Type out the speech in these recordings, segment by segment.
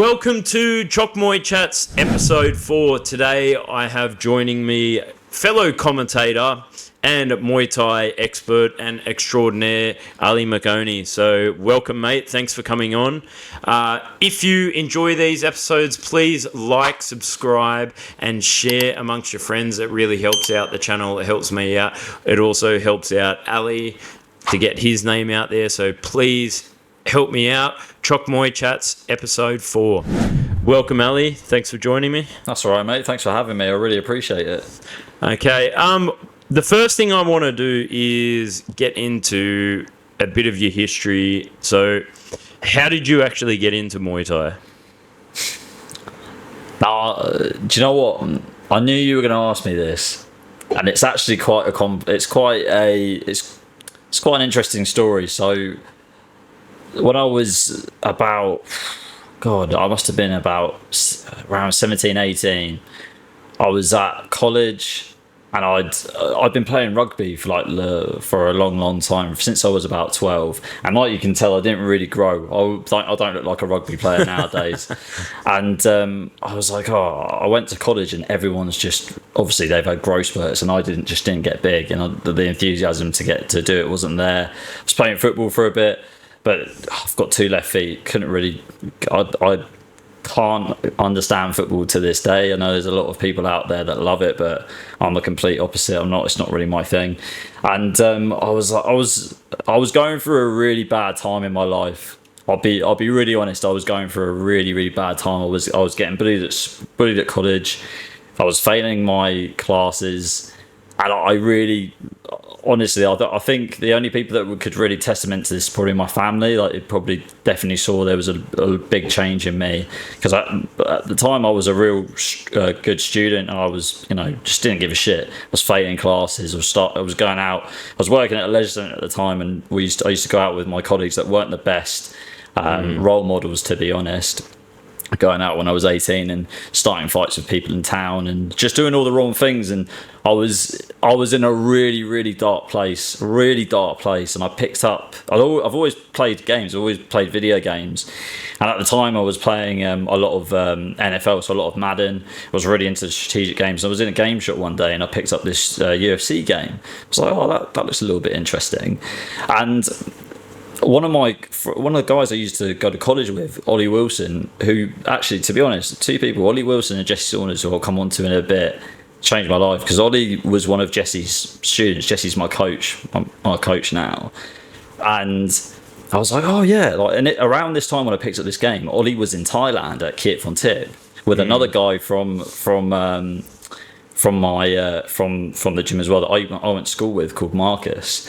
welcome to CHOK Muay CHATS episode 4. Today I have joining me fellow commentator and Muay Thai expert and extraordinaire, Ali McOnie. So welcome, mate. Thanks for coming on. If you enjoy these episodes, please like, subscribe, and share amongst your friends. It really helps out the channel. It helps me out. It also helps out Ali to get his name out there. So please help me out. CHOK Muay CHATS episode 4. Welcome, Ali. Thanks for joining me. That's all right, mate. Thanks for having me. I really appreciate it. Okay. The first thing I want to do is get into a bit of your history. So, how did you actually get into Muay Thai? Do you know what? I knew you were going to ask me this, and it's actually quite an interesting story. So, when I was about, I must have been about around 17, 18. I was at college. And I'd been playing rugby for a long time, since I was about 12. And like you can tell, I didn't really grow. I don't look like a rugby player nowadays. And I was like, I went to college and everyone's just, obviously they've had growth spurts and I didn't get big. And the enthusiasm to do it wasn't there. I was playing football for a bit, but I've got 2 left feet. I can't understand football to this day. I know there's a lot of people out there that love it, but I'm the complete opposite. It's not really my thing. And I was going through a really bad time in my life. I'll be really honest. I was going through a really, really bad time. I was getting bullied at college. I was failing my classes, and honestly, I think the only people that could really testament to this is probably my family. Like, it probably definitely saw there was a big change in me, because at the time I was a real good student, and I was, just didn't give a shit. I was failing classes. I was going out. I was working at a leisure centre at the time, and I used to go out with my colleagues that weren't the best role models, to be honest. Going out when I was 18 and starting fights with people in town and just doing all the wrong things, and I was in a really, really dark place, and I picked up, I've always played games, I've always played video games, and at the time I was playing a lot of NFL, so a lot of Madden. I was really into strategic games. I was in a game shop one day and I picked up this UFC game. I was like, that looks a little bit interesting. And one of the guys I used to go to college with, Ollie Wilson, who actually, to be honest, 2 people, Ollie Wilson and Jesse Saunders, who I'll come on to in a bit, changed my life, because Ollie was one of Jesse's students. Jesse's my coach. I'm my coach now. And I was like, around this time when I picked up this game, Ollie was in Thailand at Kiat Phon Thip with another guy from the gym as well that I went to school with, called Marcus.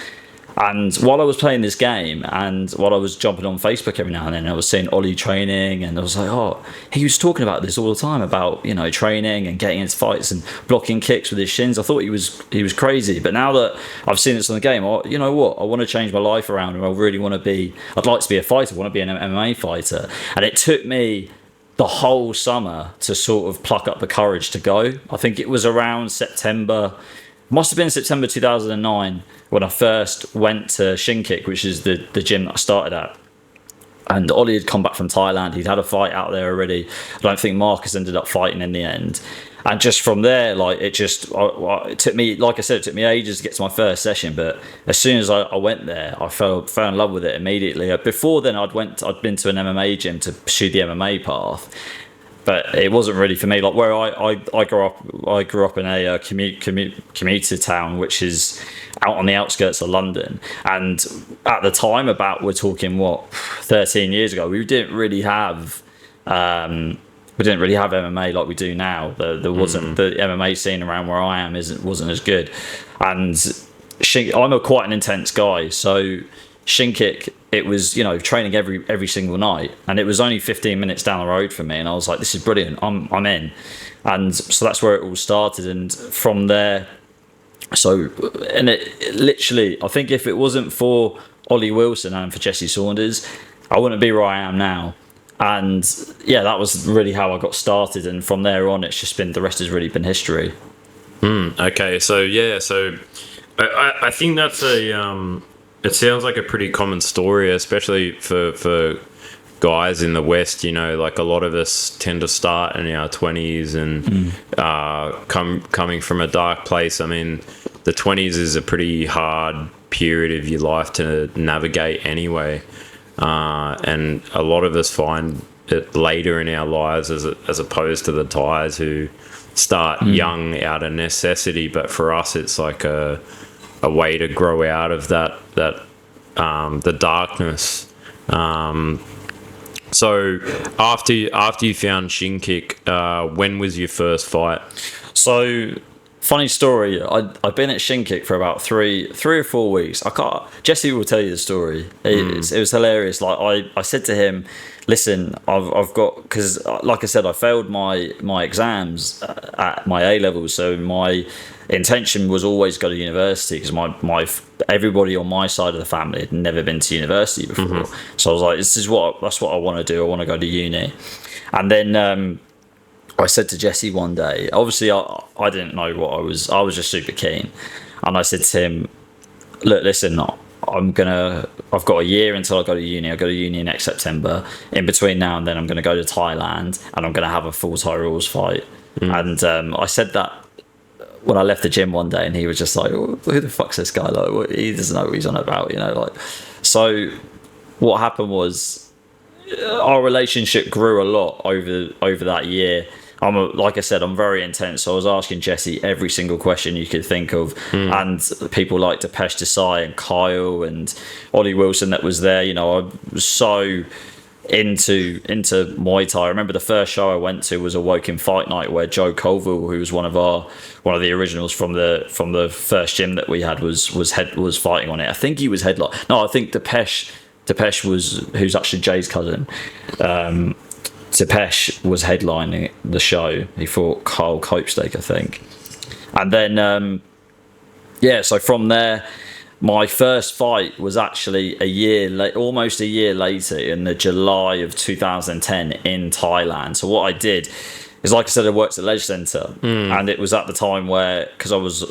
And while I was playing this game, and while I was jumping on Facebook every now and then, I was seeing Ollie training, and I was like, he was talking about this all the time, about, training and getting into fights and blocking kicks with his shins. I thought he was crazy. But now that I've seen this on the game, you know what? I want to change my life around, and I'd like to be a fighter. I want to be an MMA fighter. And it took me the whole summer to sort of pluck up the courage to go. I think it was around September 2009 when I first went to Shin-Kick, which is the gym that I started at. And Ollie had come back from Thailand. He'd had a fight out there already. I don't think Marcus ended up fighting in the end. And just from there, it took me, like I said, it took me ages to get to my first session. But as soon as I went there, I fell in love with it immediately. Before then, I'd been to an MMA gym to pursue the MMA path. But it wasn't really for me. Like, where I grew up in a commuter town, which is out on the outskirts of London. And at the time, we're talking 13 years ago, we didn't really have MMA like we do now. There wasn't the MMA scene around where I am wasn't as good. And I'm quite an intense guy, so Shin-Kick, it was, training every single night, and it was only 15 minutes down the road from me, and I was like, this is brilliant, I'm in. And so that's where it all started. And from there, it literally, I think if it wasn't for Ollie Wilson and for Jesse Saunders, I wouldn't be where I am now. And yeah, that was really how I got started, and from there on, it's just been, the rest has really been history. Okay, so I think that's it sounds like a pretty common story, especially for guys in the West, you know, like a lot of us tend to start in our 20s and coming from a dark place. I mean, the 20s is a pretty hard period of your life to navigate anyway. And a lot of us find it later in our lives as opposed to the Thais who start young out of necessity. But for us, it's like a way to grow out of that the darkness. So after you found shin kick, when was your first fight? So, funny story. I've been at shin kick for about three or 4 weeks. Jesse will tell you the story. It was hilarious. Like I said to him, listen, I've got, because like I said, I failed my exams at my A levels, so my intention was always go to university, because my everybody on my side of the family had never been to university before. So I was like, that's what I want to do. I want to go to uni. And then I said to Jesse one day, obviously I didn't know what I was just super keen, and I said to him, look, listen, I've got a year until I go to uni. I go to uni next September. In between now and then, I'm going to go to Thailand, and I'm going to have a full Thai rules fight. And I said that when I left the gym one day, and he was just like, who the fuck's this guy? Like, he doesn't know what he's on about, you know? Like, so what happened was our relationship grew a lot over that year. Like I said, I'm very intense. So I was asking Jesse every single question you could think of, and people like Depeche Desai and Kyle and Ollie Wilson that was there. You know, I was so into Muay Thai. I remember the first show I went to was a Woking Fight Night, where Joe Colville, who was one of the originals from the first gym that we had, was fighting on it. I think he was headline. No, I think Depeche was, who's actually Jay's cousin. Depeche was headlining the show. He fought Kyle Copestake, I think. And then, so from there, my first fight was actually almost a year later, in the July of 2010 in Thailand. So what I did is, like I said, I worked at Leisure Centre, and it was at the time where, because I was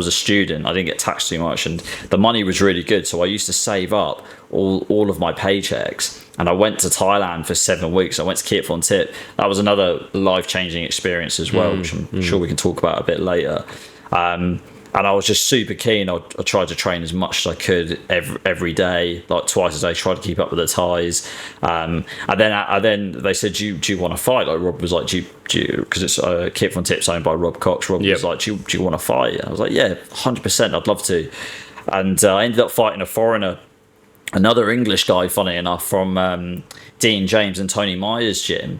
a student, I didn't get taxed too much, and the money was really good. So I used to save up all of my paychecks, and I went to Thailand for 7 weeks. I went to Kiat Phon Tip. That was another life-changing experience as well, which I'm sure we can talk about a bit later. And I was just super keen. I tried to train as much as I could every day, like twice a day, tried to keep up with the Thais. And then they said, do you want to fight? Like, Rob was like, do you, because it's Kiat Phon Tip's owned by Rob Cox. Rob was like, do you want to fight? I was like, yeah, 100%, I'd love to. And I ended up fighting a foreigner, another English guy, funny enough, from Dean James and Tony Meyer's gym,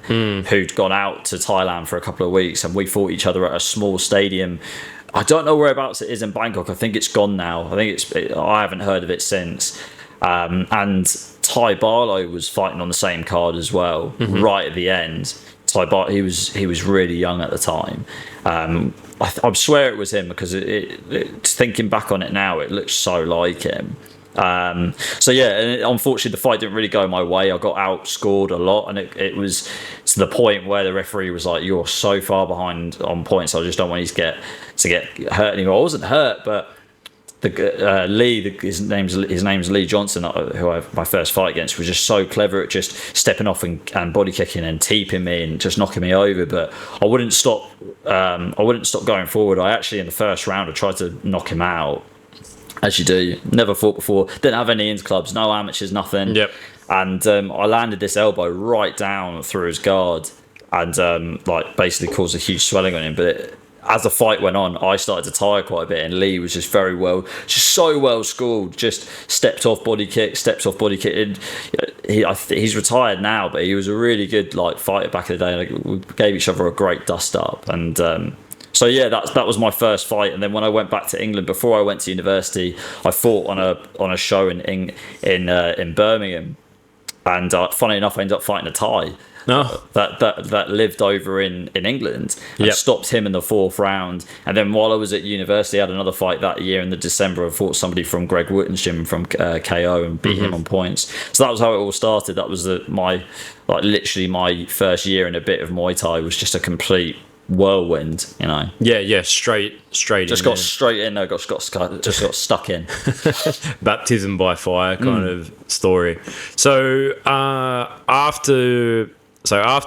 who'd gone out to Thailand for a couple of weeks, and we fought each other at a small stadium. I don't know whereabouts it is in Bangkok. I think it's gone now. I haven't heard of it since. And Ty Barlow was fighting on the same card as well, right at the end. He was really young at the time. I swear it was him, because thinking back on it now, it looks so like him. And unfortunately the fight didn't really go my way. I got outscored a lot, and it was to the point where the referee was like, you're so far behind on points, I just don't want you to get hurt anymore. I wasn't hurt, but his name's Lee Johnson, who I had my first fight against, was just so clever at just stepping off and body kicking and teeping me and just knocking me over. But I wouldn't stop going forward. I actually, in the first round, I tried to knock him out, as you do. Never fought before, didn't have any ins clubs, no amateurs, nothing. And I landed this elbow right down through his guard, and basically caused a huge swelling on him. But as the fight went on, I started to tire quite a bit, and Lee was just so well schooled. Just stepped off body kick. And he's retired now, but he was a really good fighter back in the day. We gave each other a great dust up, and that was my first fight. And then when I went back to England, before I went to university, I fought on a show in Birmingham, and funny enough, I ended up fighting a Thai. That lived over in England, and stopped him in the 4th round. And then while I was at university, I had another fight that year in the December. I fought somebody from Greg Wotton's gym from KO and beat him on points. So that was how it all started. That was literally my first year and a bit of Muay Thai was just a complete whirlwind, you know. Yeah, straight Just in got there. straight in there, just got stuck in. Baptism by fire kind of story. So after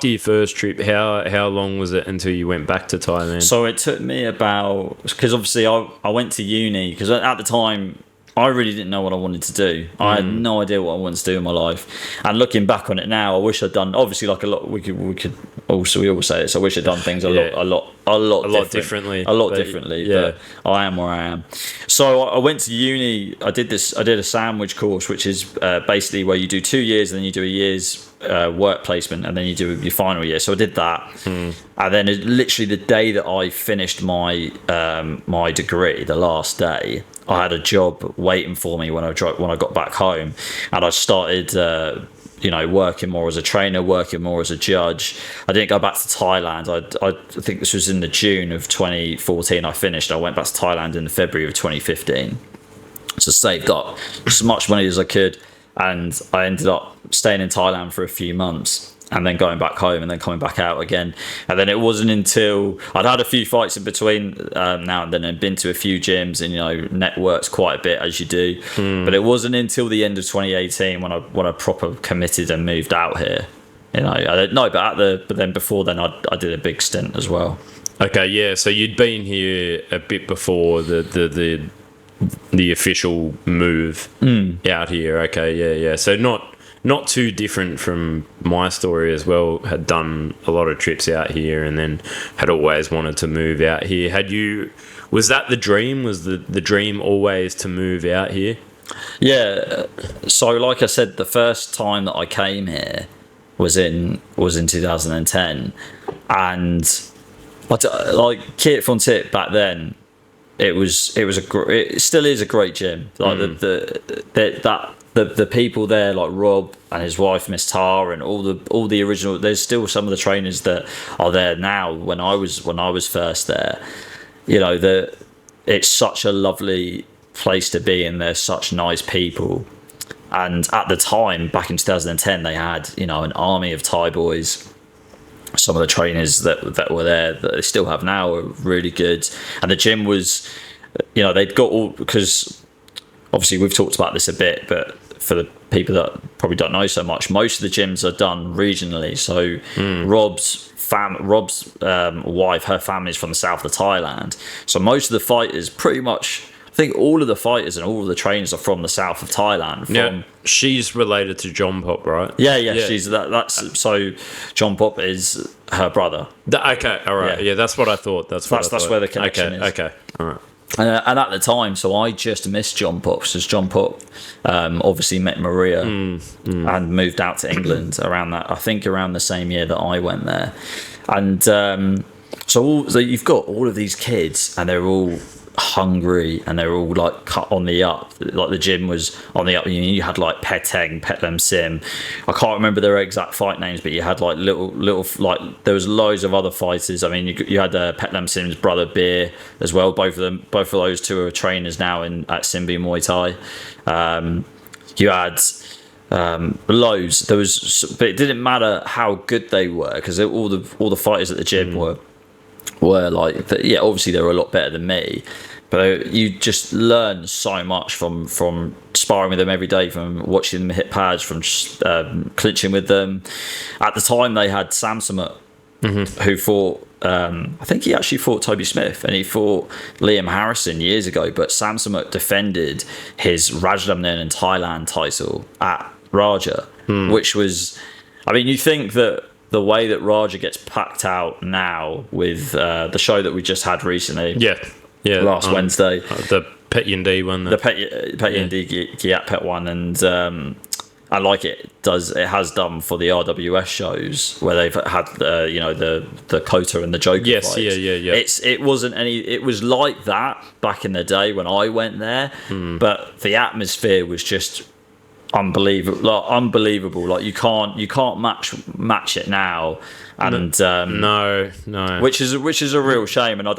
your first trip, how long was it until you went back to Thailand? So it took me about, because obviously I went to uni, because at the time I really didn't know what I wanted to do. I had no idea what I wanted to do in my life. And looking back on it now, I wish I'd done, obviously, like a lot, we all say this, I wish I'd done things a lot differently. But I am where I am. So I went to uni, I did a sandwich course, which is basically where you do 2 years and then you do a year's work placement and then you do your final year. So I did that. And then literally the day that I finished my my degree, the last day, I had a job waiting for me when I got back home, and I started working more as a trainer, working more as a judge. I didn't go back to Thailand. I think this was in the June of 2014 I finished. I went back to Thailand in the February of 2015. So saved up as much money as I could, and I ended up staying in Thailand for a few months and then going back home and then coming back out again. And then it wasn't until I'd had a few fights in between now and then, and been to a few gyms and networked quite a bit, as you do. But it wasn't until the end of 2018 when I proper committed and moved out here. But then before then I did a big stint as well. Okay, yeah. So you'd been here a bit before the official move out here. Okay, yeah. So not too different from my story as well. Had done a lot of trips out here and then had always wanted to move out here. Was that the dream? Was the dream always to move out here? Yeah. So like I said, the first time that I came here was in 2010, and like Kit Von Tip back then, it still is a great gym. Like the people there, like Rob and his wife Miss Tar, and all the original. There's still some of the trainers that are there now. When I was first there, it's such a lovely place to be, and there's such nice people. And at the time, back in 2010, they had an army of Thai boys. Some of the trainers that were there, that they still have now, are really good. And the gym was, they'd got all, because obviously we've talked about this a bit, but for the people that probably don't know so much, most of the gyms are done regionally. So Rob's wife, her family's from the south of Thailand. So most of the fighters, pretty much, I think all of the fighters and all of the trainers are from the south of Thailand. She's related to John Pop, right? Yeah. She's that's so John Pop is her brother. Okay, all right. Yeah, that's what I thought. That's where the connection is. Okay, all right. And at the time, so I just missed John Pop, because John Pop obviously met Maria and moved out to England around the same year that I went there. And so you've got all of these kids, and they're all hungry, and they're all like cut on the up. Like the gym was on the up. You had like Peteng, Petlem Sim. I can't remember their exact fight names, but you had like little like there was loads of other fighters. I mean, you had Petlem Sim's brother Beer as well. Both of those two are trainers now at Simbi Muay Thai. You had loads. There was, but it didn't matter how good they were, because all the fighters at the gym were like, obviously they were a lot better than me, but you just learn so much from sparring with them every day, from watching them hit pads, from clinching with them. At the time, they had Samsumut, who fought, I think he actually fought Toby Smith, and he fought Liam Harrison years ago, but Samsumut defended his Rajadamnern and Thailand title at Raja, which was, I mean, you think that the way that Raja gets packed out now with the show that we just had recently, last Wednesday, the Pet Yindi one, the Pet Yindi Giat Pet one, and I like it has done for the RWS shows where they've had the Kota and the Joker fights. It was like that back in the day when I went there, but the atmosphere was just unbelievable. Like you can't match it now, and no, which is a real shame. And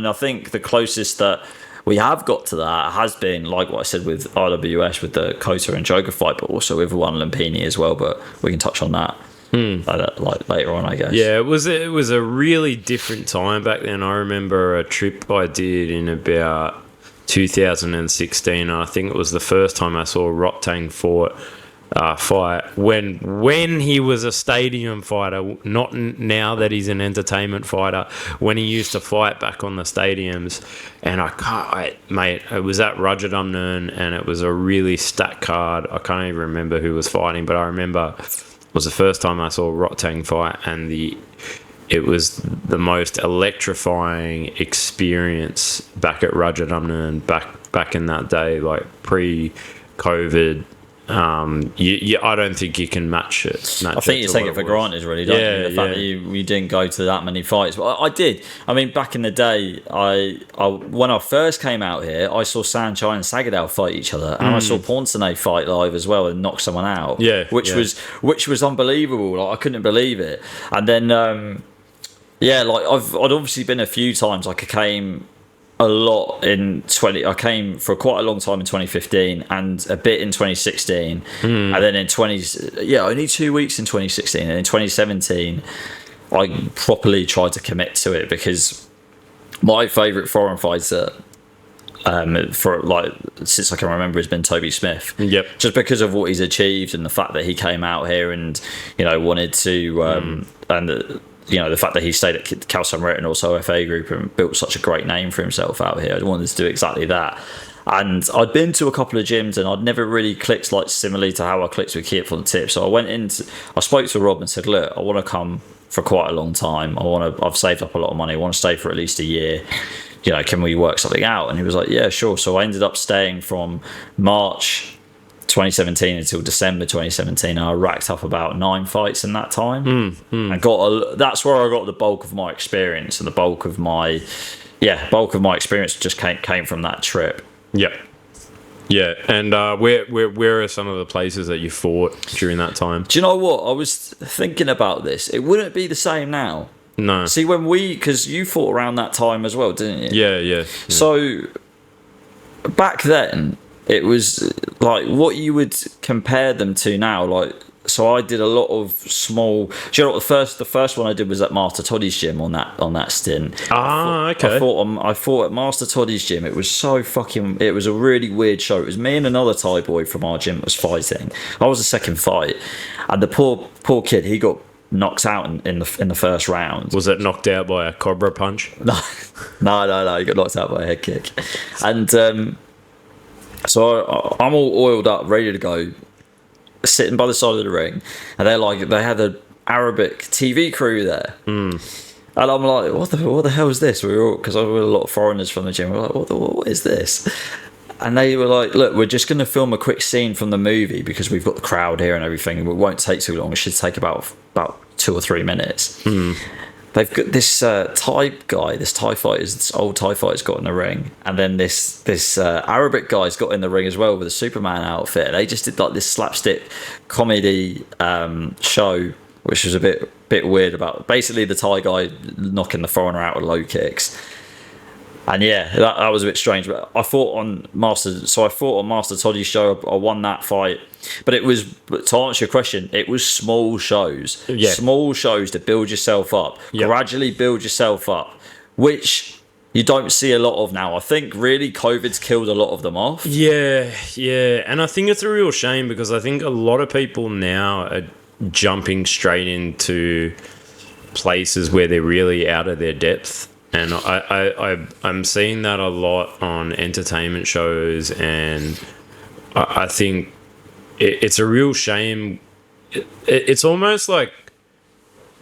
I think the closest that we have got to that has been, like what I said with RWS, with the Kota and Joker fight, but also with One Lumpini as well. But we can touch on that like later on, I guess. Yeah, it was a really different time back then. I remember a trip I did in about 2016, and I think it was the first time I saw Rotang fight when he was a stadium fighter, not now that he's an entertainment fighter, when he used to fight back on the stadiums. And mate, it was at Rajadamnern, and it was a really stacked card. I can't even remember who was fighting, but I remember it was the first time I saw Rotang fight, and it was the most electrifying experience back at Rajadamnern back in that day, like pre-COVID. I don't think you can match it. I think you take it for granted, really, don't you? The fact that you didn't go to that many fights. But I did. I mean, back in the day, I when I first came out here, I saw Sanchai and Sagadal fight each other, and I saw Poncenet fight live as well and knock someone out. Which was unbelievable. Like, I couldn't believe it. And then, I'd obviously been a few times. Like, I came a lot I came for quite a long time in 2015 and a bit in 2016, and then in only 2 weeks in 2016, and in 2017 I properly tried to commit to it, because my favourite foreign fighter for like since I can remember has been Toby Smith. Just because of what he's achieved and the fact that he came out here and wanted to the fact that he stayed at Khao Ret and also FA Group and built such a great name for himself out here. I wanted to do exactly that. And I'd been to a couple of gyms and I'd never really clicked like similarly to how I clicked with Keith on the tip. So I spoke to Rob and said, look, I want to come for quite a long time. I've saved up a lot of money. I want to stay for at least a year. Can we work something out? And he was like, yeah, sure. So I ended up staying from March 2017 until December 2017. I racked up about 9 fights in that time, and that's where I got the bulk of my experience, and the bulk of my experience just came from that trip. And where are some of the places that you fought during that time? Do you know what? I was thinking about this. It wouldn't be the same now. No. See, because you fought around that time as well, didn't you? Yeah. So back then, it was like what you would compare them to now. Like, so I did a lot of small. Do you know what the first one I did was at Master Toddy's gym on that stint. Okay. I fought at Master Toddy's gym. It was it was a really weird show. It was me and another Thai boy from our gym that was fighting. I was the second fight, and the poor kid, he got knocked out in the first round. Was it knocked out by a cobra punch? No, he got knocked out by a head kick, and. So I'm all oiled up, ready to go, sitting by the side of the ring, and they had an Arabic TV crew there, and I'm like, what the hell is this? Because I were a lot of foreigners from the gym. We're like, what is this? And they were like, look, we're just going to film a quick scene from the movie because we've got the crowd here and everything, and it won't take too long. It should take about 2 or 3 minutes. They've got this Thai guy, this old Thai fighter's got in the ring, and then this Arabic guy's got in the ring as well with a Superman outfit. They just did like this slapstick comedy show, which was a bit weird, about basically the Thai guy knocking the foreigner out with low kicks. And yeah, that was a bit strange. But I fought on Master Toddy's show. I won that fight. But to answer your question, it was small shows. Yeah. Small shows to build yourself up. Yep. Gradually build yourself up, which you don't see a lot of now. I think really COVID's killed a lot of them off. Yeah. And I think it's a real shame, because I think a lot of people now are jumping straight into places where they're really out of their depth. And I'm seeing that a lot on entertainment shows, and I think it's a real shame. It's almost like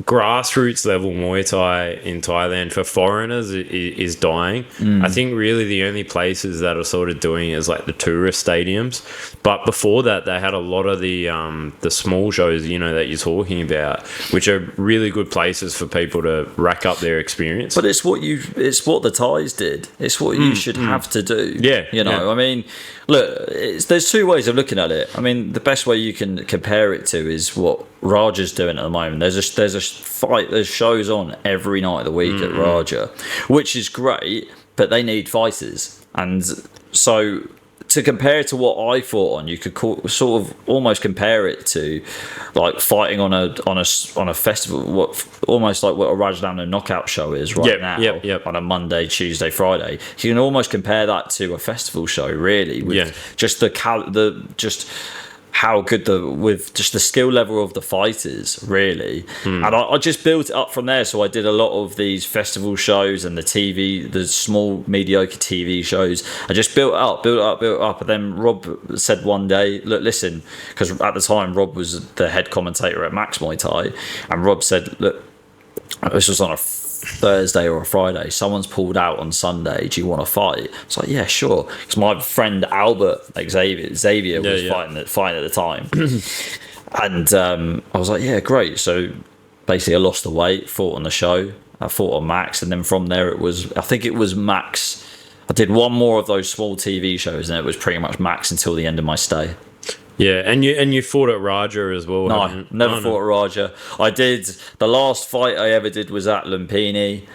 grassroots level Muay Thai in Thailand for foreigners is dying. I think really the only places that are sort of doing it is like the tourist stadiums. But before that, they had a lot of the small shows, that you're talking about, which are really good places for people to rack up their experience. But it's what the Thais did. It's what you should have to do. Yeah. I mean, look, there's 2 ways of looking at it. I mean, the best way you can compare it to is what Raja's doing at the moment. There's shows on every night of the week at Raja, which is great, but they need fighters. And so to compare it to what I fought on, you could sort of almost compare it to like fighting on a festival, almost like what a Rajadamnern knockout show is now on a Monday, Tuesday, Friday. You can almost compare that to a festival show, really, with just just how good with just the skill level of the fighters, really. And I just built it up from there. So I did a lot of these festival shows and the small mediocre TV shows. I just built it up. And then Rob said one day, look, listen, because at the time Rob was the head commentator at Max Muay Thai, and Rob said, look, this was on a Thursday or a Friday, someone's pulled out on Sunday, do you want to fight? It's like, yeah, sure, because my friend Albert, like Xavier was fighting at the time. And I was like, yeah, great. So basically I lost the weight, fought on the show, I fought on Max, and then from there I think it was Max. I did one more of those small TV shows, and it was pretty much Max until the end of my stay. Yeah, and you fought at Raja as well. No, never fought at Raja. I did, the last fight I ever did was at Lumpini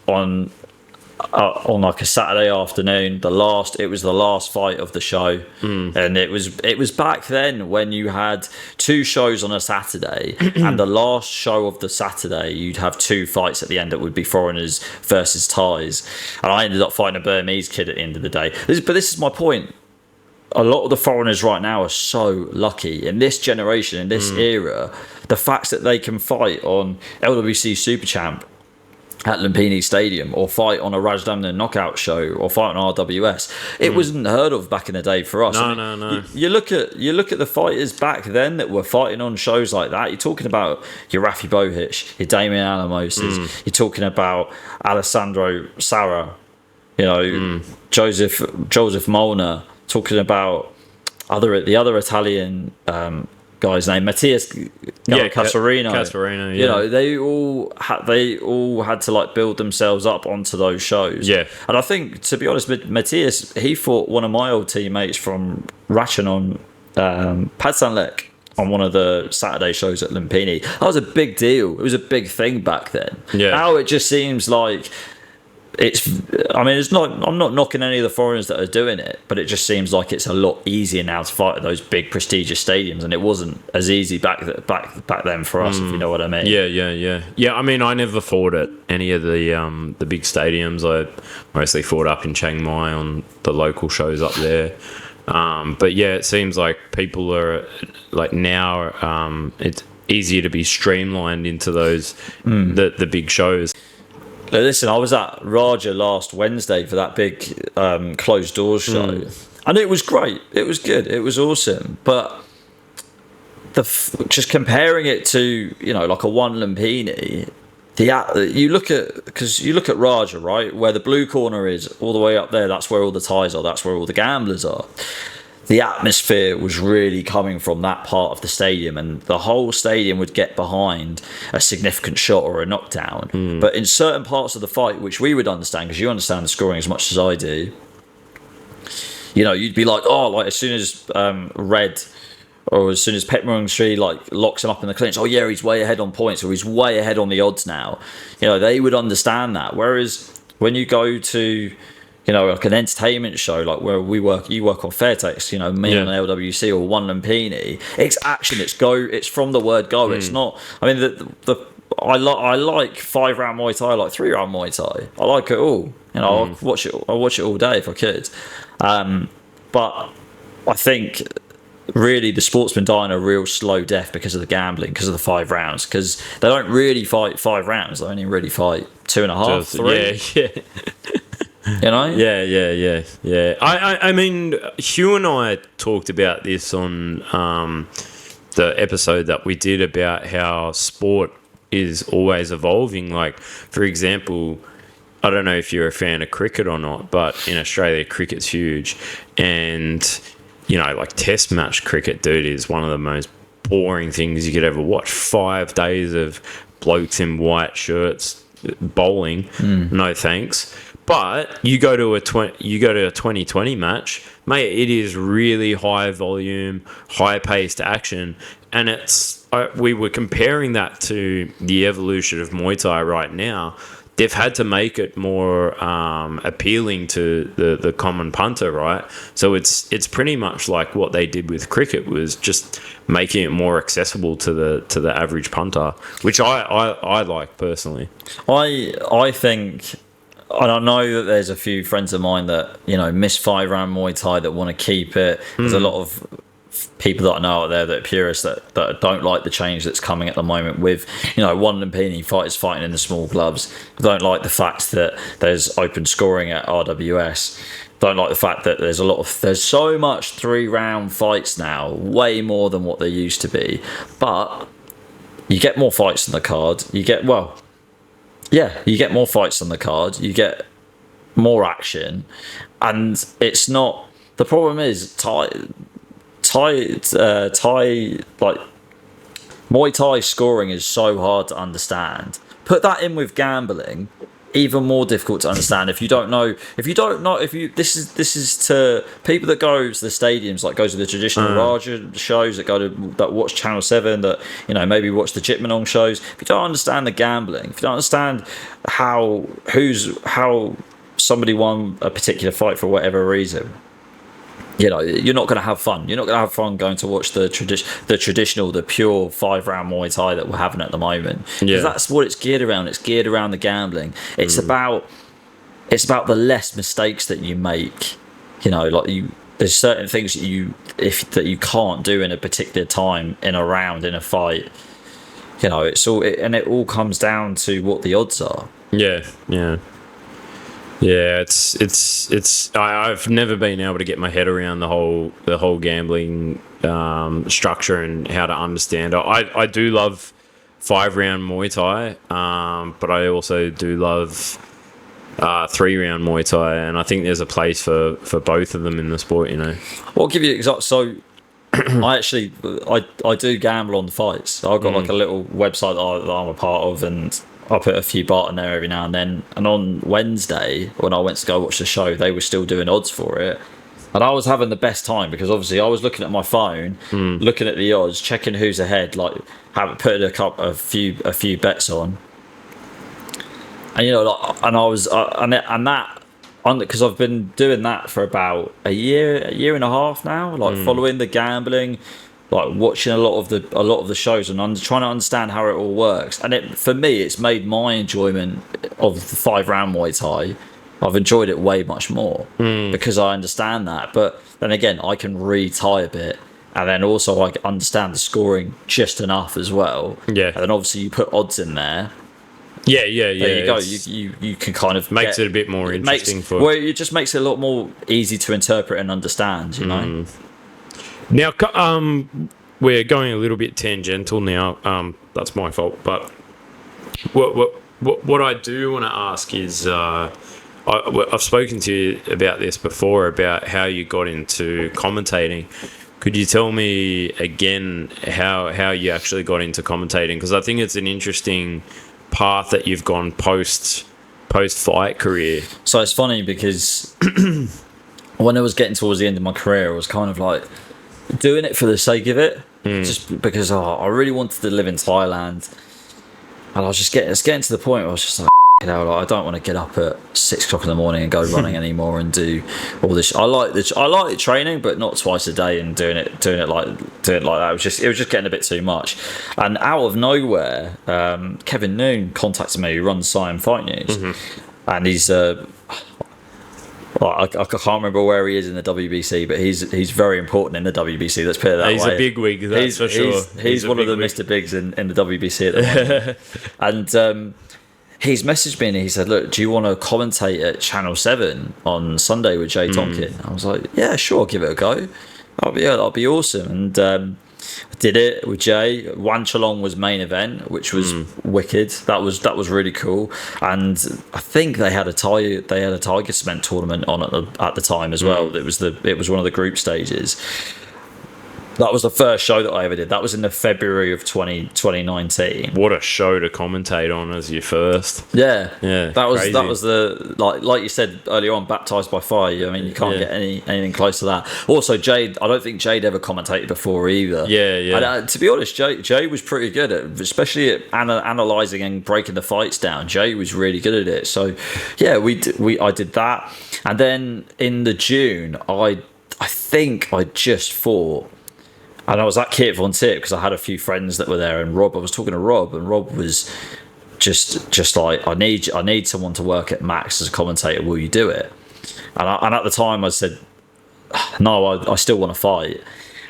on like a Saturday afternoon. It was the last fight of the show, and it was back then when you had 2 shows on a Saturday, and the last show of the Saturday you'd have 2 fights at the end that would be foreigners versus Thais, and I ended up fighting a Burmese kid at the end of the day. But this is my point. A lot of the foreigners right now are so lucky in this generation, in this era. The fact that they can fight on LWC Super Champ at Lumpini Stadium, or fight on a Rajadamnern knockout show, or fight on RWS, it wasn't heard of back in the day for us. No. You look at the fighters back then that were fighting on shows like that. You're talking about your Rafi Bohic, your Damian Alamoses. You're talking about Alessandro Sarra, Joseph Molnar. Talking about the other Italian guy's name, Mattias Casarino. Casarino, yeah. They all had to like build themselves up onto those shows. Yeah. And I think, to be honest, Mattias, he fought one of my old teammates from Ratchanon, Padsanlek, on one of the Saturday shows at Lumpini. That was a big deal. It was a big thing back then. Yeah. Now it just seems like I'm not knocking any of the foreigners that are doing it, but it just seems like it's a lot easier now to fight at those big prestigious stadiums, and it wasn't as easy back then for us, if you know what I mean. Yeah, I mean, I never fought at any of the big stadiums. I mostly fought up in Chiang Mai on the local shows up there. But yeah, it seems like people are like now it's easier to be streamlined into those the big shows. Listen, I was at Raja last Wednesday for that big closed doors show, and it was great. It was good. It was awesome. But just comparing it to like a one Lumpini, you look at Raja, right, where the blue corner is all the way up there. That's where all the Thais are. That's where all the gamblers are. The atmosphere was really coming from that part of the stadium, and the whole stadium would get behind a significant shot or a knockdown. But in certain parts of the fight, which we would understand, because you understand the scoring as much as I do, you'd be like, as soon as Red, or as soon as Petmarung Sri locks him up in the clinch, he's way ahead on points, or he's way ahead on the odds now. They would understand that. Whereas when you go to like an entertainment show, like where you work on Fairtex, me on LWC or One Lumpini, it's action, it's from the word go. It's not, I mean, I like 5-round Muay Thai, I like 3-round Muay Thai. I like it all. I'll watch it all day if I could. But I think really the sportsmen die in a real slow death because of the gambling, because of the 5 rounds, because they don't really fight 5 rounds. They only really fight 2.5, 3. Yeah. Yeah. I mean, Hugh and I talked about this on the episode that we did about how sport is always evolving. Like, for example, I don't know if you're a fan of cricket or not, but in Australia, cricket's huge. And, like test match cricket, dude, is one of the most boring things you could ever watch. 5 days of blokes in white shirts bowling. No thanks. But you go to a 2020 match, mate. It is really high volume, high paced action, and we were comparing that to the evolution of Muay Thai right now. they've had to make it more appealing to the common punter, right? So it's pretty much like what they did with cricket, was just making it more accessible to the average punter, which I like personally. I think, and I know that there's a few friends of mine that, you know, miss 5-round Muay Thai that want to keep it. There's a lot of people that I know out there that are purists that don't like the change that's coming at the moment with, you know, one Lumpini fighters fighting in the small gloves. Don't like the fact that there's open scoring at RWS. Don't like the fact that there's so much 3-round fights now, way more than what there used to be. But you get more fights on the card. You get more fights on the card. You get more action, and it's not. The problem is Thai like Muay Thai scoring is so hard to understand. Put that in with gambling, even more difficult to understand. This is to people that go to the stadiums, like go to the traditional Raja shows, that watch Channel 7, that, you know, maybe watch the Chitmanong shows. If you don't understand the gambling, if you don't understand how somebody won a particular fight for whatever reason, you know, you're not going to have fun. You're not going to have fun going to watch the traditional, the pure 5-round Muay Thai that we're having at the moment. Because that's what it's geared around. It's geared around the gambling. It's about the less mistakes that you make. You know, like there's certain things that you can't do in a particular time in a round, in a fight. You know, it all comes down to what the odds are. Yeah. I've never been able to get my head around the whole gambling structure and how to understand it. I do love 5-round Muay Thai, but I also do love 3-round Muay Thai, and I think there's a place for both of them in the sport. You know. Well, I'll give you example. So I do gamble on the fights. I've got like a little website that I'm a part of, and I put a few baht in there every now and then. And on Wednesday, when I went to go watch the show, they were still doing odds for it. And I was having the best time, because obviously I was looking at my phone, looking at the odds, checking who's ahead, like putting a few bets on. And, you know, like, and I was because I've been doing that for about a year and a half now, like following the gambling, like watching a lot of the shows and trying to understand how it all works. And for me, it's made my enjoyment of the 5-round Muay Thai. I've enjoyed it way much more because I understand that. But then again, I can re-tie a bit, and then also I understand the scoring just enough as well. Yeah. And then obviously you put odds in there. Yeah. There you go. You can kind of makes it a bit more interesting it just makes it a lot more easy to interpret and understand. You know. Now, we're going a little bit tangential now. That's my fault. But what I do want to ask is, I've spoken to you about this before, about how you got into commentating. Could you tell me again how you actually got into commentating? Because I think it's an interesting path that you've gone post fight career. So it's funny because when I was getting towards the end of my career, I was kind of like doing it for the sake of it, just because I really wanted to live in Thailand, and I was just getting to the point where I was just like, you know, like, I don't want to get up at 6 o'clock in the morning and go running anymore and do all this. I like the training, but not twice a day, and doing it like that. It was just getting a bit too much. And out of nowhere, Kevin Noon contacted me, who runs Siam Fight News, and he's I can't remember where he is in the WBC, but he's very important in the WBC. Let's put it that way. He's a big wig, that's for sure. He's one of the Mr. Bigs in the WBC at the moment. And he's messaged me and he said, "Look, do you want to commentate at Channel 7 on Sunday with Jay Tonkin?" I was like, "Yeah, sure, I'll give it a go. That'll be awesome." And I did it with Jay. Wanchalong was main event, which was wicked. That was really cool. And I think they had a Tiger Cement tournament on at the time as well. It was one of the group stages. That was the first show that I ever did. That was in the February of 2019. What a show to commentate on as your first. Yeah, Yeah, crazy. that was the like you said earlier on, baptized by fire. I mean, you can't get anything close to that. Also, Jade, I don't think Jade ever commentated before either. Yeah. And, to be honest, Jay was pretty good at, especially at analyzing and breaking the fights down. Jay was really good at it. So, yeah, I did that, and then in the June, I think I just fought. And I was at Kit Von Tip because I had a few friends that were there, and Rob. I was talking to Rob, and Rob was just like, I need someone to work at Max as a commentator. Will you do it? And at the time, I said, no, I still want to fight.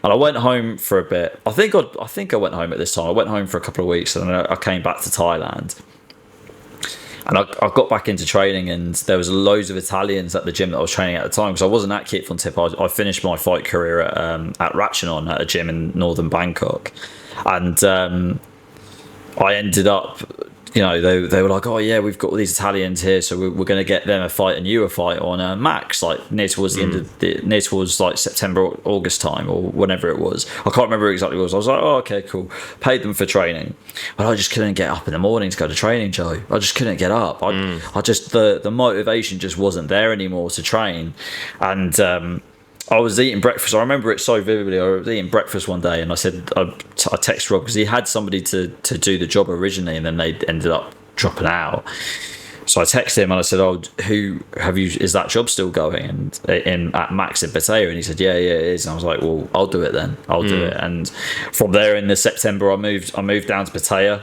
And I went home for a bit. I think I went home at this time. I went home for a couple of weeks, and then I came back to Thailand. And I got back into training, and there was loads of Italians at the gym that I was training at the time, because I wasn't at Kit Von Tip. I finished my fight career at Ratchanon at a gym in northern Bangkok, and I ended up, they were like, oh yeah, we've got all these Italians here, so we're going to get them a fight and you a fight on Max, like near towards the end of near towards like September, August time, or whenever it was. I can't remember exactly what it was. I was like, oh, okay, cool. Paid them for training, but I just couldn't get up in the morning to go to training, Joe. I just couldn't get up. I just the motivation just wasn't there anymore to train, and I was eating breakfast. I remember it so vividly. I was eating breakfast one day, and I said, I texted Rob, because he had somebody to do the job originally, and then they ended up dropping out. So I texted him and I said, oh, is that job still going? And at Max in Pattaya? And he said, yeah, it is. And I was like, well, I'll do it then. I'll do it. And from there, in the September, I moved down to Pattaya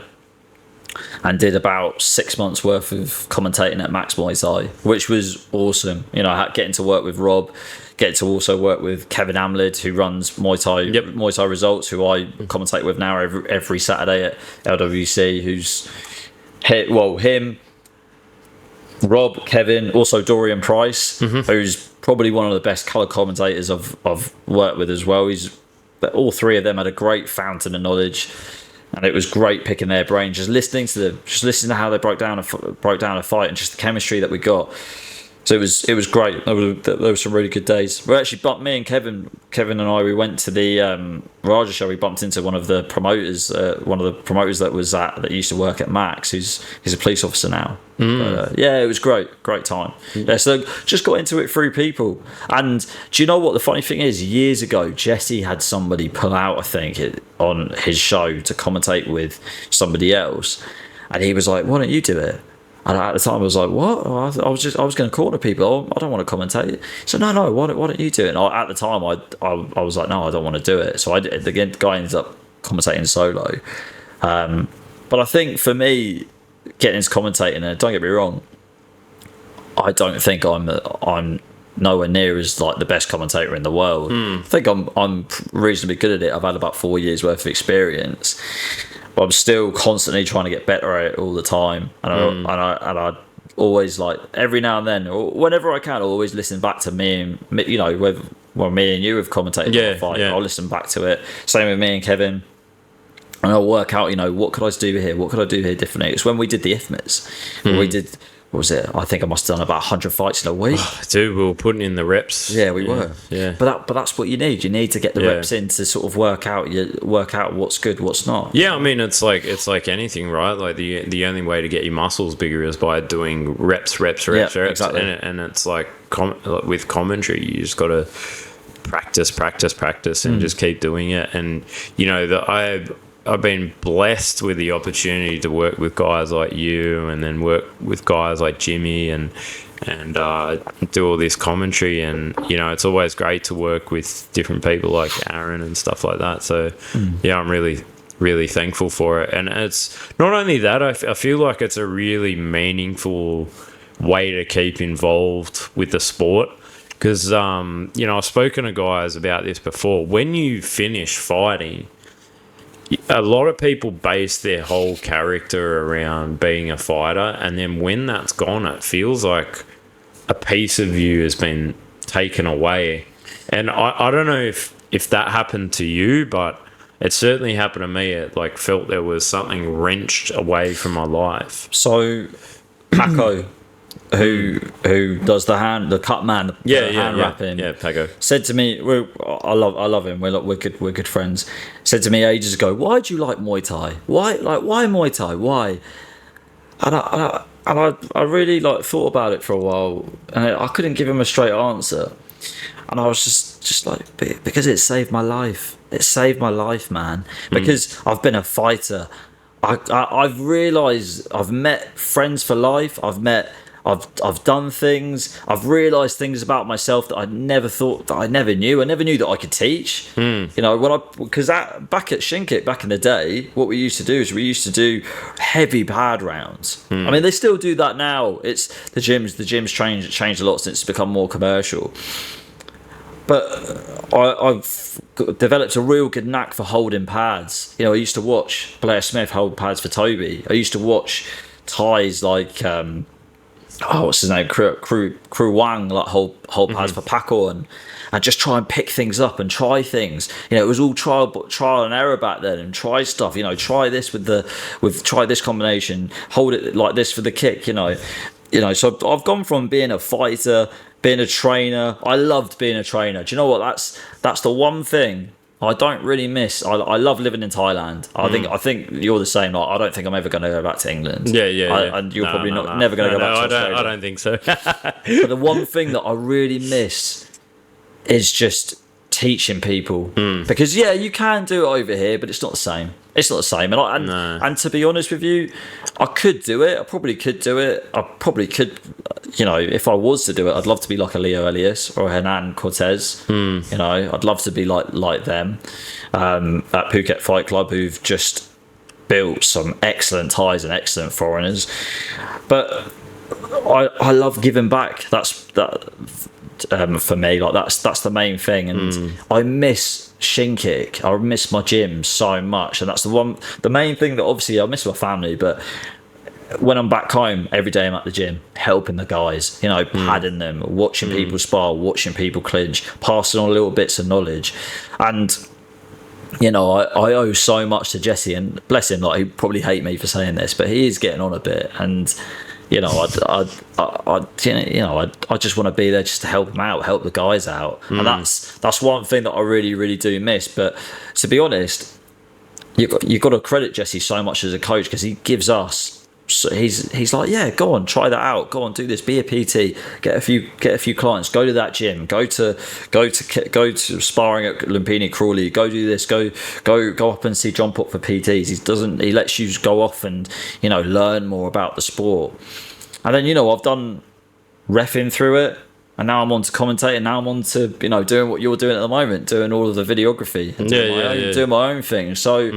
and did about 6 months worth of commentating at Max Muay Thai, which was awesome. I had getting to work with Rob, get to also work with Kevin Amlid, who runs Muay Thai Results, who I commentate with now every Saturday at LWC, who's him, Rob, Kevin, also Dorian Price, who's probably one of the best colour commentators I've worked with as well. All three of them had a great fountain of knowledge, and it was great picking their brain, just listening to how they broke down a fight, and just the chemistry that we got. So it was great. There were some really good days. We actually bumped, me and Kevin and I, we went to the Raja show. We bumped into one of the promoters that used to work at Max. He's a police officer now. But, yeah, it was great time. Yeah, so just got into it through people. And do you know what the funny thing is? Years ago, Jesse had somebody pull out, I think, on his show to commentate with somebody else, and he was like, "Why don't you do it?" And at the time, I was like, "What?" I was going to corner people. I don't want to commentate. So no, why don't you do it? And at the time, I was like, "No, I don't want to do it." So the guy ended up commentating solo. But I think for me, getting into commentating, and don't get me wrong, I don't think I'm nowhere near as like the best commentator in the world. I think I'm reasonably good at it. I've had about 4 years worth of experience. But I'm still constantly trying to get better at it all the time, and I always, like, every now and then, or whenever I can, I'll always listen back to me and me and you have commentated on the fight. I'll listen back to it. Same with me and Kevin, and I'll work out, what could I do here? What could I do here differently? It's when we did the IFMAs, we did. What was it? I think I must have done about 100 fights in a week. Dude, we were putting in the reps. Yeah, we were. Yeah. But that's what you need. You need to get the reps in to sort of work out what's good, what's not. Yeah, I mean, it's like anything, right? Like the only way to get your muscles bigger is by doing reps. Exactly. And it's like with commentary, you just got to practice and just keep doing it. And I've been blessed with the opportunity to work with guys like you, and then work with guys like Jimmy, and do all this commentary. And it's always great to work with different people like Aaron and stuff like that. So yeah, I'm really, really thankful for it. And it's not only that, I feel like it's a really meaningful way to keep involved with the sport. Because I've spoken to guys about this before. When you finish fighting, a lot of people base their whole character around being a fighter, and then when that's gone, it feels like a piece of you has been taken away. And I don't know if that happened to you, but it certainly happened to me. It felt there was something wrenched away from my life. So Paco, who does the cut man, the hand wrapping. Yeah, Pago. Said to me, I love him. We're good friends. Said to me ages ago, why do you like Muay Thai? Why Muay Thai? Why? And I really thought about it for a while, and I couldn't give him a straight answer. And I was just like, because it saved my life. It saved my life, man. Because I've been a fighter. I've realised I've met friends for life. I've done things. I've realised things about myself that I never thought, that I never knew. I never knew that I could teach. You know, because back at Shinkit back in the day, what we used to do is we used to do heavy pad rounds. I mean, they still do that now. It's the gyms changed a lot since it's become more commercial. But I've developed a real good knack for holding pads. You know, I used to watch Blair Smith hold pads for Toby. I used to watch Thais like, what's his name? Kru Wang, like hold pads for Paco and just try and pick things up and try things. You know, it was all trial and error back then, and try stuff. You know, try this try this combination, hold it like this for the kick. You know. So I've gone from being a fighter, being a trainer. I loved being a trainer. Do you know what? That's the one thing I don't really miss. I love living in Thailand. I think you're the same. Like, I don't think I'm ever going to go back to England. Yeah. And you're probably never going to go back to Australia. I don't think so. But the one thing that I really miss is just teaching people. Because you can do it over here, but it's not the same. It's not the same. And to be honest with you, I could do it. I probably could do it. I probably could, you know, if I was to do it, I'd love to be like a Leo Elias or a Hernan Cortez. You know, I'd love to be like them at Phuket Fight Club, who've just built some excellent Thais and excellent foreigners. But I love giving back. For me, like that's the main thing. And I miss Shinkik. I miss my gym so much, and that's the main thing that obviously I miss my family. But when I'm back home, every day I'm at the gym helping the guys, you know, padding them, watching people spar, watching people clinch, passing on little bits of knowledge. And you know, I owe so much to Jesse, and bless him, like, he probably hate me for saying this, but he is getting on a bit. And you know, I just want to be there just to help him out, help the guys out. And that's one thing that I really, really do miss. But to be honest, you've got to credit Jesse so much as a coach, because he gives us. So he's like, yeah, go on, try that out. Go on, do this. Be a PT. Get a few clients. Go to that gym. Go to sparring at Lumpini Crawley. Go do this. Go up and see John Pop for PTs. He lets you go off and, you know, learn more about the sport. And then, you know, I've done reffing through it, and now I'm on to commentating. Now I'm on to, you know, doing what you're doing at the moment, doing all of the videography, and doing my own thing. So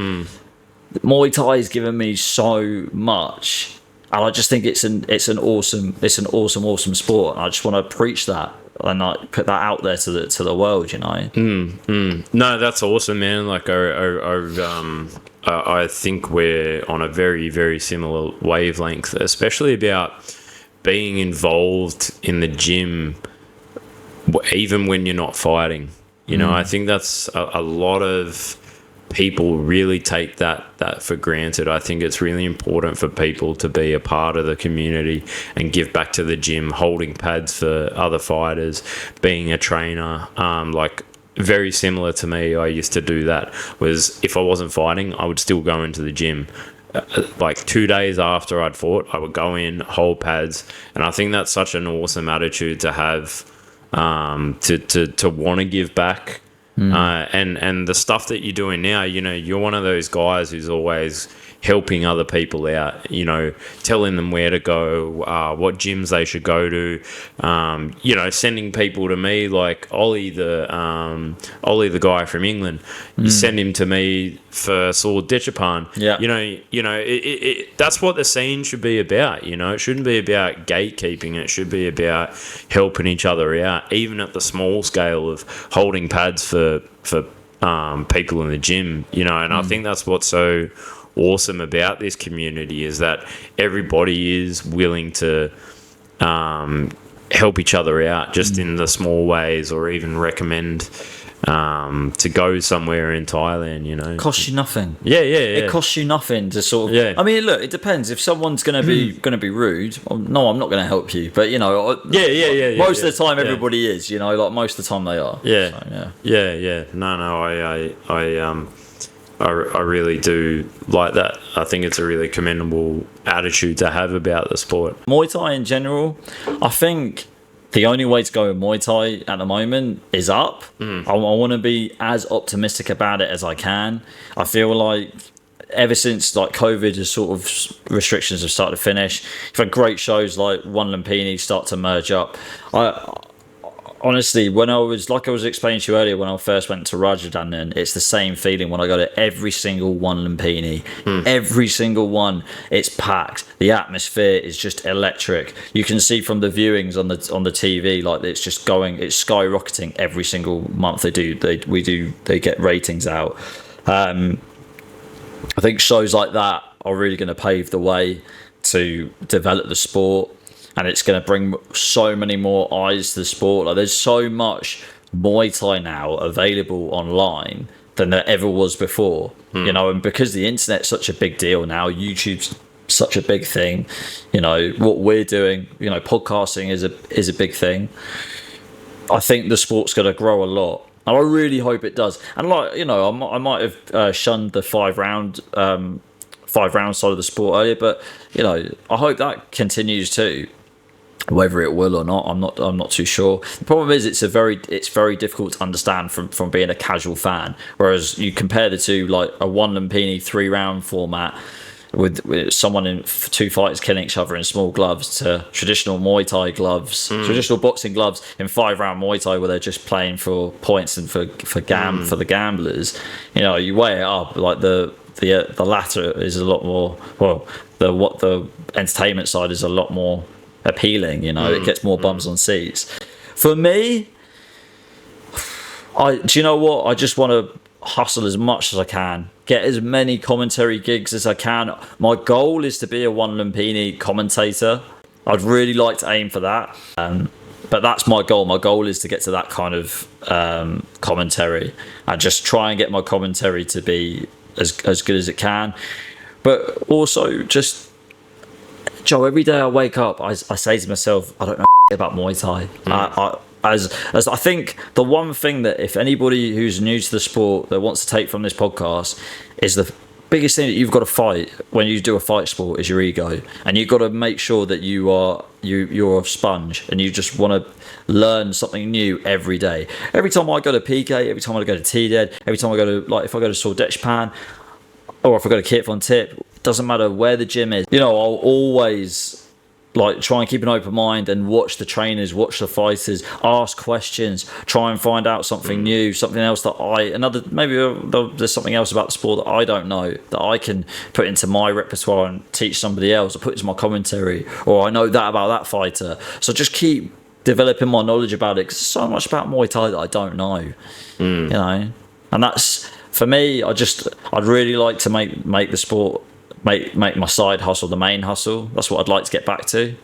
Muay Thai has given me so much, and I just think it's an awesome sport. And I just want to preach that and like put that out there to the world, you know. No, that's awesome, man. Like I think we're on a very, very similar wavelength, especially about being involved in the gym, even when you're not fighting. You know, I think that's a lot of people really take that for granted. I think it's really important for people to be a part of the community and give back to the gym, holding pads for other fighters, being a trainer. Like, very similar to me, I used to do that. Was if I wasn't fighting, I would still go into the gym. Like 2 days after I'd fought, I would go in, hold pads, and I think that's such an awesome attitude to have, to want to give back. And the stuff that you're doing now, you know, you're one of those guys who's always helping other people out, you know, telling them where to go, what gyms they should go to, you know, sending people to me, like Ollie the guy from England. You send him to me for Sword Dechapan. You know, it that's what the scene should be about. You know, it shouldn't be about gatekeeping. It should be about helping each other out, even at the small scale of holding pads for people in the gym. You know, and I think that's what's so awesome about this community, is that everybody is willing to help each other out, just in the small ways, or even recommend to go somewhere in Thailand, you know. Costs you nothing. Yeah. It costs you nothing to sort of. Yeah. I mean, look, it depends. If someone's going to be rude, no, I'm not going to help you. But you know, most of the time, everybody is. You know, like most of the time they are. Yeah. So, Yeah. No, I really do like that. I think it's a really commendable attitude to have about the sport. Muay Thai in general, I think the only way to go in Muay Thai at the moment is up. I want to be as optimistic about it as I can. I feel like ever since like COVID has sort of restrictions have started to finish, you've had great shows like One Lumpini start to merge up. Honestly, when I was explaining to you earlier, when I first went to Rajadamnern, it's the same feeling when I go to every single One Lumpini. Every single one, it's packed. The atmosphere is just electric. You can see from the viewings on the TV, like it's skyrocketing every single month. They get ratings out. I think shows like that are really going to pave the way to develop the sport. And it's going to bring so many more eyes to the sport. Like there's so much Muay Thai now available online than there ever was before. You know, and because the internet's such a big deal now, YouTube's such a big thing. You know what we're doing. You know, podcasting is a big thing. I think the sport's going to grow a lot, and I really hope it does. And like you know, I might have shunned the 5-round side of the sport earlier, but you know, I hope that continues too. Whether it will or not, I'm not too sure. The problem is it's very difficult to understand from being a casual fan. Whereas you compare the two, like a One Lumpini 3-round format with someone in 2 fighters killing each other in small gloves, to traditional Muay Thai gloves, traditional boxing gloves in 5-round Muay Thai where they're just playing for points and for the gamblers. You know, you weigh it up, like the latter is a lot more. Well, the entertainment side is a lot more appealing. You know, it gets more bums on seats. For me, do you know what? I just want to hustle as much as I can, get as many commentary gigs as I can. My goal is to be a One Lumpini commentator. I'd really like to aim for that. But that's my goal. My goal is to get to that kind of commentary and just try and get my commentary to be as good as it can. But also just, Joe, every day I wake up, I say to myself, I don't know about Muay Thai. As I think the one thing that if anybody who's new to the sport that wants to take from this podcast is the biggest thing that you've got to fight when you do a fight sport is your ego, and you've got to make sure that you're a sponge and you just want to learn something new every day. Every time I go to PK, every time I go to TDED, every time I go to, like, if I go to Sordetchpan or if I go to Kit Von Tip, doesn't matter where the gym is, you know, I'll always like try and keep an open mind and watch the trainers, watch the fighters, ask questions, try and find out something new, something else that maybe there's something else about the sport that I don't know that I can put into my repertoire and teach somebody else, or put into my commentary, or I know that about that fighter. So just keep developing my knowledge about it, because there's so much about Muay Thai that I don't know. You know, and that's, for me, I'd really like to make the sport, make my side hustle the main hustle. That's what I'd like to get back to.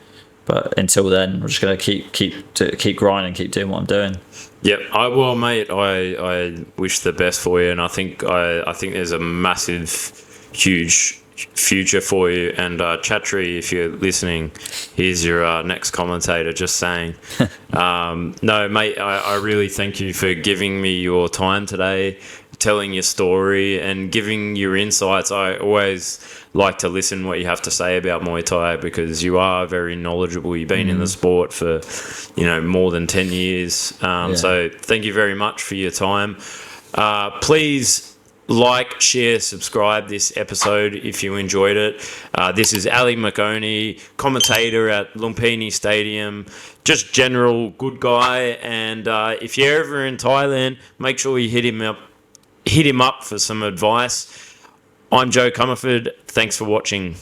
But until then, I'm just going to keep grinding, keep doing what I'm doing. Yep. Well, mate, I wish the best for you, and I think there's a massive, huge future for you. And Chatri, if you're listening, here's your next commentator. Just saying. No, mate, I really thank you for giving me your time today, telling your story and giving your insights. I always like to listen what you have to say about Muay Thai, because you are very knowledgeable. You've been in the sport for, more than 10 years. So thank you very much for your time. Please like, share, subscribe this episode if you enjoyed it. This is Ali McOnie, commentator at Lumpini Stadium, just general good guy. And if you're ever in Thailand, make sure you hit him up for some advice. I'm Joe Comerford. Thanks for watching.